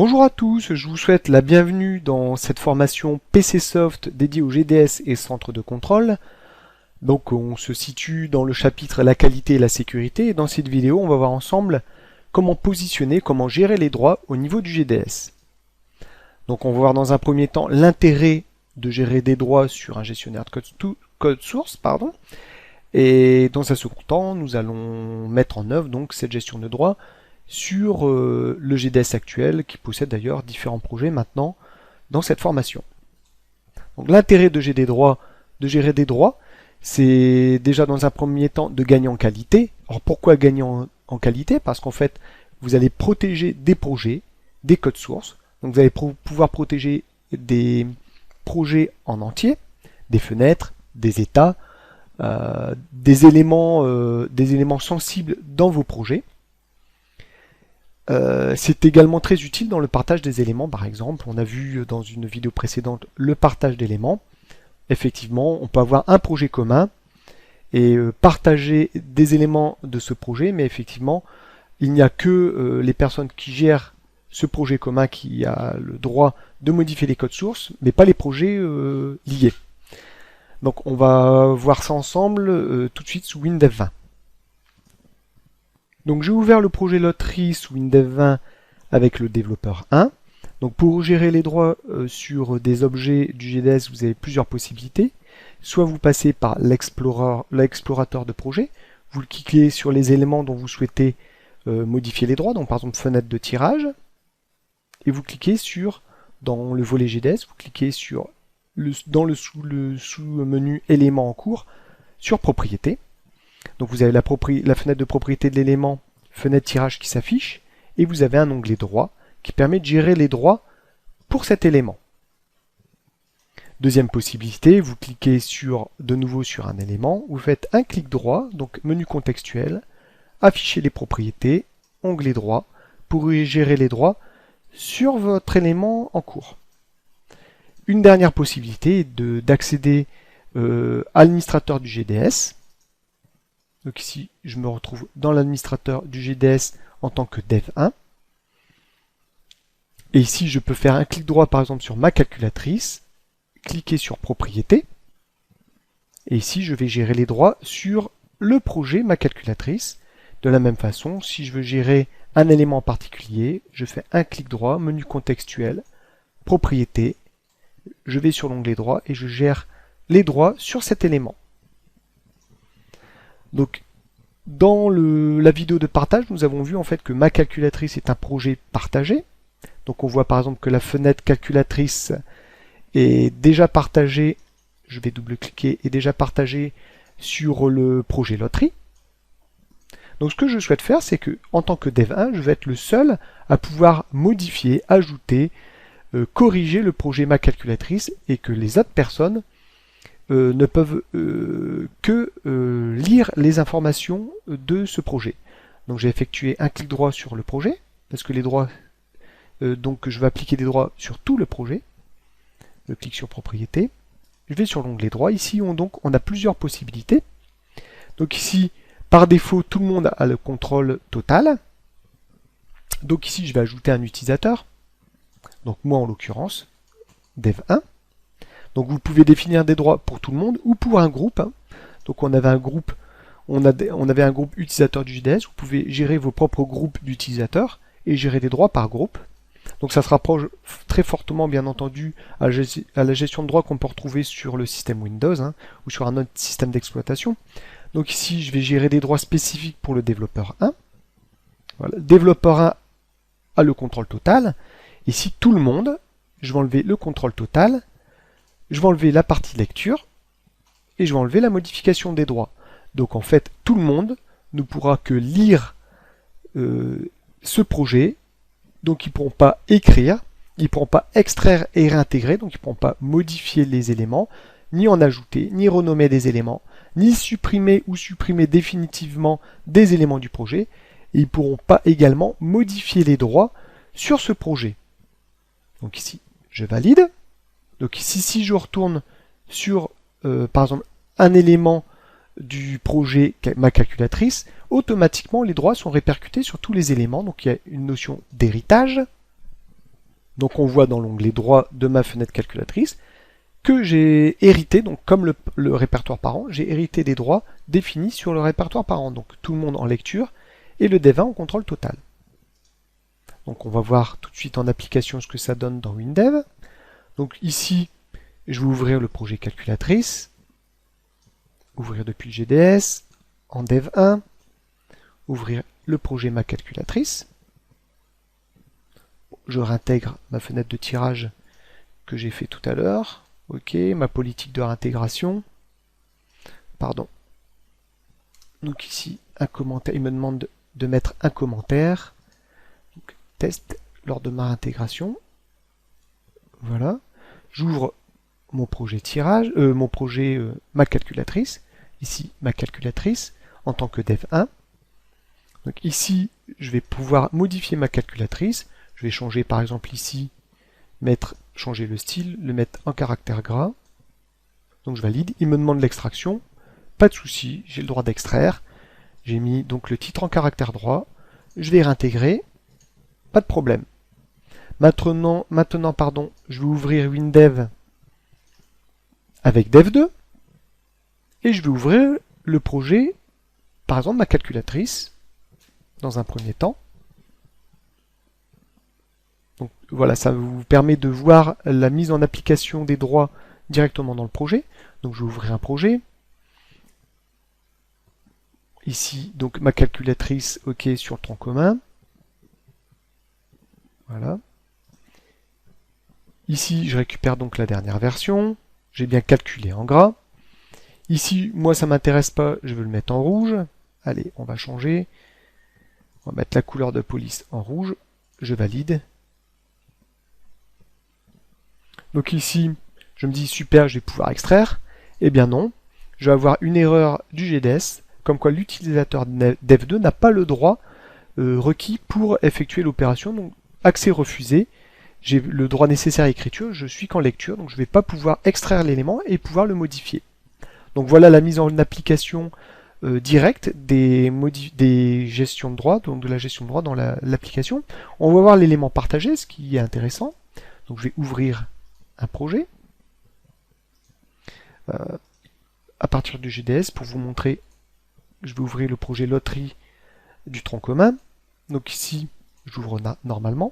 Bonjour à tous, je vous souhaite la bienvenue dans cette formation PCsoft dédiée au GDS et centre de contrôle. Donc on se situe dans le chapitre la qualité et la sécurité et dans cette vidéo on va voir ensemble comment positionner, comment gérer les droits au niveau du GDS. Donc on va voir dans un premier temps l'intérêt de gérer des droits sur un gestionnaire de code source, et dans un second temps nous allons mettre en œuvre donc cette gestion de droits sur le GDS actuel qui possède d'ailleurs différents projets maintenant dans cette formation. Donc l'intérêt de gérer des droits, c'est déjà dans un premier temps de gagner en qualité. Alors pourquoi gagner en qualité? Parce qu'en fait vous allez protéger des projets, des codes sources, donc vous allez pouvoir protéger des projets en entier, des fenêtres, des états, des éléments sensibles dans vos projets. C'est également très utile dans le partage des éléments. Par exemple, on a vu dans une vidéo précédente le partage d'éléments. Effectivement, on peut avoir un projet commun et partager des éléments de ce projet, mais effectivement, il n'y a que les personnes qui gèrent ce projet commun qui a le droit de modifier les codes sources, mais pas les projets liés. Donc on va voir ça ensemble tout de suite sous WinDev 20. Donc j'ai ouvert le projet loterie sous WinDev 20 avec le développeur 1. Donc pour gérer les droits sur des objets du GDS, vous avez plusieurs possibilités. Soit vous passez par l'explorateur de projet, vous cliquez sur les éléments dont vous souhaitez modifier les droits, donc par exemple fenêtre de tirage, et vous cliquez dans le volet GDS, vous cliquez dans le sous-menu éléments en cours, sur propriété. Donc vous avez la fenêtre de propriété de l'élément, fenêtre tirage qui s'affiche, et vous avez un onglet droit qui permet de gérer les droits pour cet élément. Deuxième possibilité, vous cliquez de nouveau sur un élément, vous faites un clic droit, donc menu contextuel, afficher les propriétés, onglet droit, pour gérer les droits sur votre élément en cours. Une dernière possibilité est d'accéder à l'administrateur du GDS. Donc ici, je me retrouve dans l'administrateur du GDS en tant que dev1. Et ici, je peux faire un clic droit, par exemple, sur ma calculatrice, cliquer sur propriété. Et ici, je vais gérer les droits sur le projet, ma calculatrice. De la même façon, si je veux gérer un élément en particulier, je fais un clic droit, menu contextuel, propriété. Je vais sur l'onglet droit et je gère les droits sur cet élément. Donc, dans la vidéo de partage, nous avons vu en fait que ma calculatrice est un projet partagé. Donc on voit par exemple que la fenêtre calculatrice est déjà partagée, je vais double-cliquer, est déjà partagée sur le projet loterie. Donc ce que je souhaite faire, c'est que en tant que dev1, je vais être le seul à pouvoir modifier, ajouter, corriger le projet ma calculatrice et que les autres personnes ne peuvent que lire les informations de ce projet. Donc j'ai effectué un clic droit sur le projet, parce que les droits, donc je vais appliquer des droits sur tout le projet. Je clique sur propriété, je vais sur l'onglet droit. Ici on a plusieurs possibilités. Donc ici, par défaut, tout le monde a le contrôle total. Donc ici je vais ajouter un utilisateur. Donc moi en l'occurrence, dev1. Donc vous pouvez définir des droits pour tout le monde ou pour un groupe. Donc on avait un groupe utilisateur du GDS. Vous pouvez gérer vos propres groupes d'utilisateurs et gérer des droits par groupe. Donc ça se rapproche très fortement bien entendu à la gestion de droits qu'on peut retrouver sur le système Windows ou sur un autre système d'exploitation. Donc ici je vais gérer des droits spécifiques pour le développeur 1. Voilà. Le développeur 1 a le contrôle total. Ici tout le monde, je vais enlever le contrôle total. Je vais enlever la partie lecture et je vais enlever la modification des droits. Donc en fait, tout le monde ne pourra que lire ce projet. Donc ils ne pourront pas écrire, ils ne pourront pas extraire et réintégrer, donc ils ne pourront pas modifier les éléments, ni en ajouter, ni renommer des éléments, ni supprimer ou supprimer définitivement des éléments du projet. Et ils ne pourront pas également modifier les droits sur ce projet. Donc ici, je valide. Donc ici, si je retourne sur, par exemple, un élément du projet ma calculatrice, automatiquement les droits sont répercutés sur tous les éléments. Donc il y a une notion d'héritage. Donc on voit dans l'onglet droit de ma fenêtre calculatrice que j'ai hérité, donc comme le répertoire parent, j'ai hérité des droits définis sur le répertoire parent. Donc tout le monde en lecture et le dev1 en contrôle total. Donc on va voir tout de suite en application ce que ça donne dans WinDev. Donc ici, je vais ouvrir le projet calculatrice, ouvrir depuis le GDS, en dev1, ouvrir le projet ma calculatrice. Je réintègre ma fenêtre de tirage que j'ai fait tout à l'heure. Ok, ma politique de réintégration. Pardon. Donc ici, un commentaire. Il me demande de mettre un commentaire. Donc, test lors de ma réintégration. Voilà. J'ouvre mon projet tirage, ma calculatrice. Ici, ma calculatrice en tant que dev1. Donc ici, je vais pouvoir modifier ma calculatrice. Je vais changer par exemple ici, changer le style, le mettre en caractère gras. Donc je valide. Il me demande l'extraction. Pas de souci, j'ai le droit d'extraire. J'ai mis donc le titre en caractère droit. Je vais réintégrer. Pas de problème. Maintenant, je vais ouvrir WinDev avec Dev2. Et je vais ouvrir le projet, par exemple ma calculatrice, dans un premier temps. Donc voilà, ça vous permet de voir la mise en application des droits directement dans le projet. Donc je vais ouvrir un projet. Ici, donc ma calculatrice, OK, sur le tronc commun. Voilà. Ici, je récupère donc la dernière version. J'ai bien calculé en gras. Ici, moi, ça m'intéresse pas, je veux le mettre en rouge. Allez, on va changer. On va mettre la couleur de police en rouge. Je valide. Donc ici, je me dis super, je vais pouvoir extraire. Eh bien non, je vais avoir une erreur du GDS, comme quoi l'utilisateur dev2 n'a pas le droit requis pour effectuer l'opération. Donc accès refusé. J'ai le droit nécessaire à l'écriture, je suis qu'en lecture, donc je ne vais pas pouvoir extraire l'élément et pouvoir le modifier. Donc voilà la mise en application directe des gestions de droits, donc de la gestion de droits dans l'application. On va voir l'élément partagé, ce qui est intéressant. Donc je vais ouvrir un projet à partir du GDS pour vous montrer. Je vais ouvrir le projet loterie du tronc commun. Donc ici, j'ouvre normalement.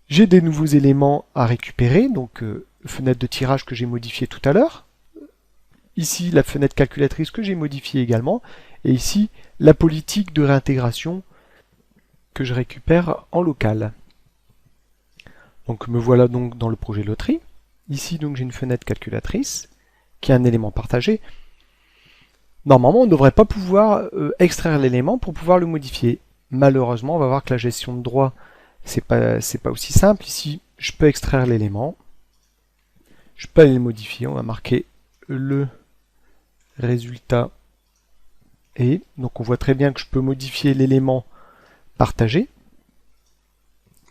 J'ai des nouveaux éléments à récupérer, donc fenêtre de tirage que j'ai modifiée tout à l'heure. Ici, la fenêtre calculatrice que j'ai modifiée également. Et ici, la politique de réintégration que je récupère en local. Donc me voilà donc dans le projet loterie. Ici, donc j'ai une fenêtre calculatrice qui a un élément partagé. Normalement, on ne devrait pas pouvoir extraire l'élément pour pouvoir le modifier. Malheureusement, on va voir que la gestion de droit, c'est pas aussi simple. Ici, je peux extraire l'élément. Je peux aller le modifier. On va marquer le résultat. Et donc on voit très bien que je peux modifier l'élément partagé.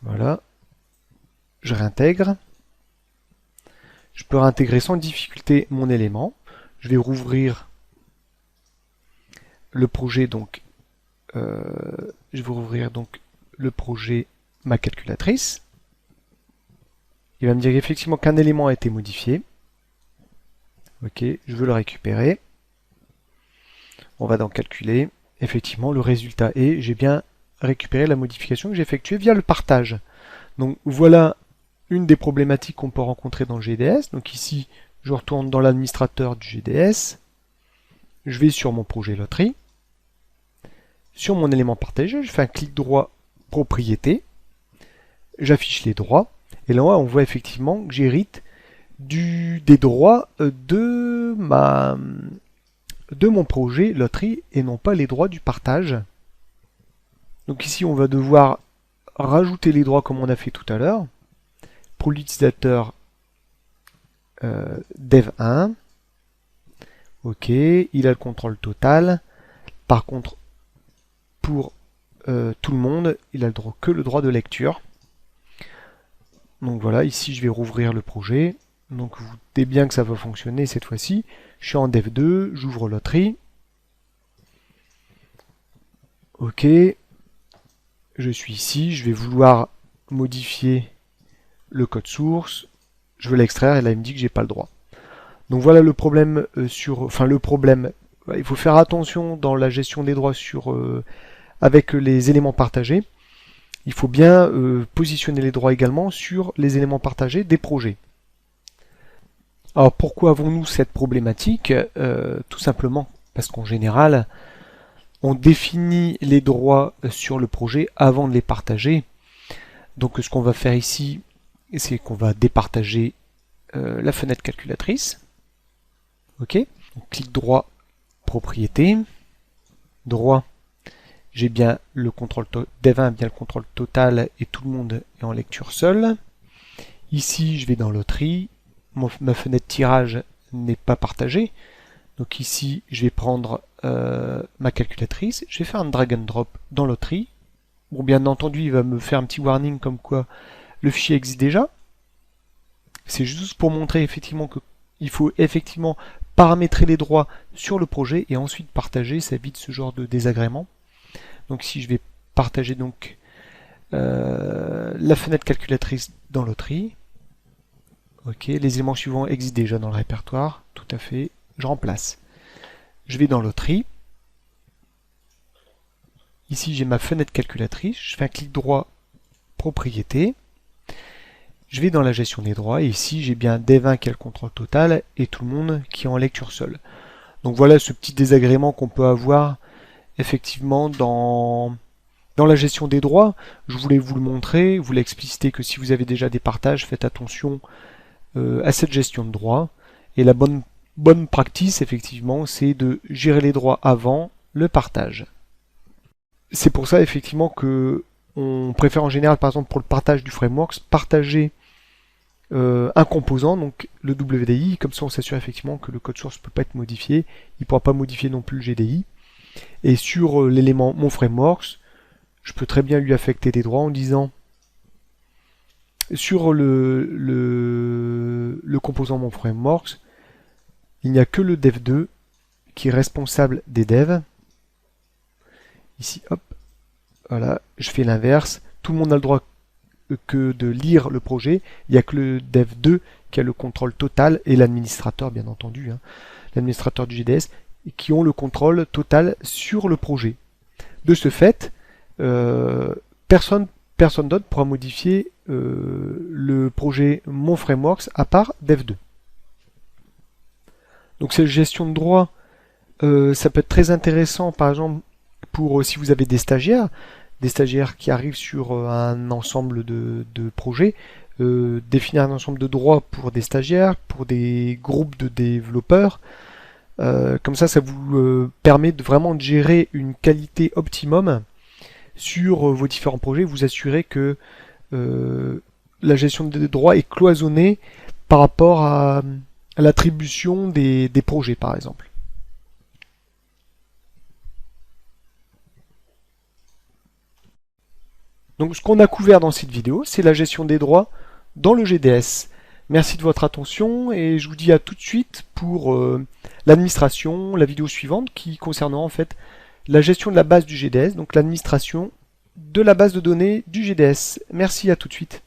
Voilà. Je réintègre. Je peux réintégrer sans difficulté mon élément. Je vais rouvrir le projet, donc je vais rouvrir donc le projet ma calculatrice. Il va me dire effectivement qu'un élément a été modifié. Ok, je veux le récupérer. On va dans calculer. Effectivement, le résultat est, j'ai bien récupéré la modification que j'ai effectuée via le partage. Donc voilà une des problématiques qu'on peut rencontrer dans le GDS. Donc ici, je retourne dans l'administrateur du GDS. Je vais sur mon projet loterie. Sur mon élément partagé, je fais un clic droit propriété. J'affiche les droits. Et là, on voit effectivement que j'hérite des droits de mon projet loterie et non pas les droits du partage. Donc ici, on va devoir rajouter les droits comme on a fait tout à l'heure. Pour l'utilisateur dev1. Ok, il a le contrôle total. Par contre, pour tout le monde, il a que le droit de lecture. Donc voilà, ici je vais rouvrir le projet. Donc vous doutez bien que ça va fonctionner cette fois-ci. Je suis en dev2, j'ouvre loterie. Ok. je suis ici, je vais vouloir modifier le code source, je veux l'extraire et là il me dit que j'ai pas le droit. Donc voilà le problème il faut faire attention dans la gestion des droits avec les éléments partagés. Il faut bien positionner les droits également sur les éléments partagés des projets. Alors pourquoi avons-nous cette problématique? Tout simplement parce qu'en général, on définit les droits sur le projet avant de les partager. Donc ce qu'on va faire ici, c'est qu'on va départager la fenêtre calculatrice. Ok, donc, clic droit, propriété, droit, j'ai bien le contrôle dev1 a bien le contrôle total et tout le monde est en lecture seule. Ici, je vais dans loterie, ma fenêtre tirage n'est pas partagée. Donc ici, je vais prendre ma calculatrice, je vais faire un drag and drop dans loterie. Bon, bien entendu, il va me faire un petit warning comme quoi le fichier existe déjà. C'est juste pour montrer effectivement qu'il faut effectivement paramétrer les droits sur le projet et ensuite partager, ça évite ce genre de désagrément. Donc ici, je vais partager donc la fenêtre calculatrice dans loterie. Ok, les éléments suivants existent déjà dans le répertoire, tout à fait. Je remplace. Je vais dans loterie. Ici, j'ai ma fenêtre calculatrice. Je fais un clic droit, propriété. Je vais dans la gestion des droits. Et ici, j'ai bien dev1 qui a le contrôle total et tout le monde qui est en lecture seule. Donc voilà ce petit désagrément qu'on peut avoir effectivement dans la gestion des droits. Je voulais vous le montrer, vous l'expliciter que si vous avez déjà des partages, faites attention à cette gestion de droits. Et la bonne practice, effectivement, c'est de gérer les droits avant le partage. C'est pour ça, effectivement, que on préfère en général, par exemple, pour le partage du framework, partager un composant, donc le WDI, comme ça on s'assure effectivement que le code source ne peut pas être modifié, il ne pourra pas modifier non plus le GDI. Et sur l'élément mon frameworks, je peux très bien lui affecter des droits en disant sur le composant mon frameworks, il n'y a que le dev2 qui est responsable des devs. Ici, hop, voilà, je fais l'inverse. Tout le monde a le droit que de lire le projet. Il n'y a que le dev2 qui a le contrôle total et l'administrateur, bien entendu, hein, l'administrateur du GDS, qui ont le contrôle total sur le projet. De ce fait, personne d'autre pourra modifier le projet mon frameworks à part dev2. Donc cette gestion de droit, ça peut être très intéressant, par exemple, pour si vous avez des stagiaires qui arrivent sur un ensemble de projets, définir un ensemble de droits pour des stagiaires, pour des groupes de développeurs. Comme ça vous permet vraiment de gérer une qualité optimum sur vos différents projets, vous assurez que la gestion des droits est cloisonnée par rapport à l'attribution des projets, par exemple. Donc ce qu'on a couvert dans cette vidéo, c'est la gestion des droits dans le GDS. Merci de votre attention et je vous dis à tout de suite pour l'administration, la vidéo suivante qui concernera en fait la gestion de la base du GDS, donc l'administration de la base de données du GDS. Merci, à tout de suite.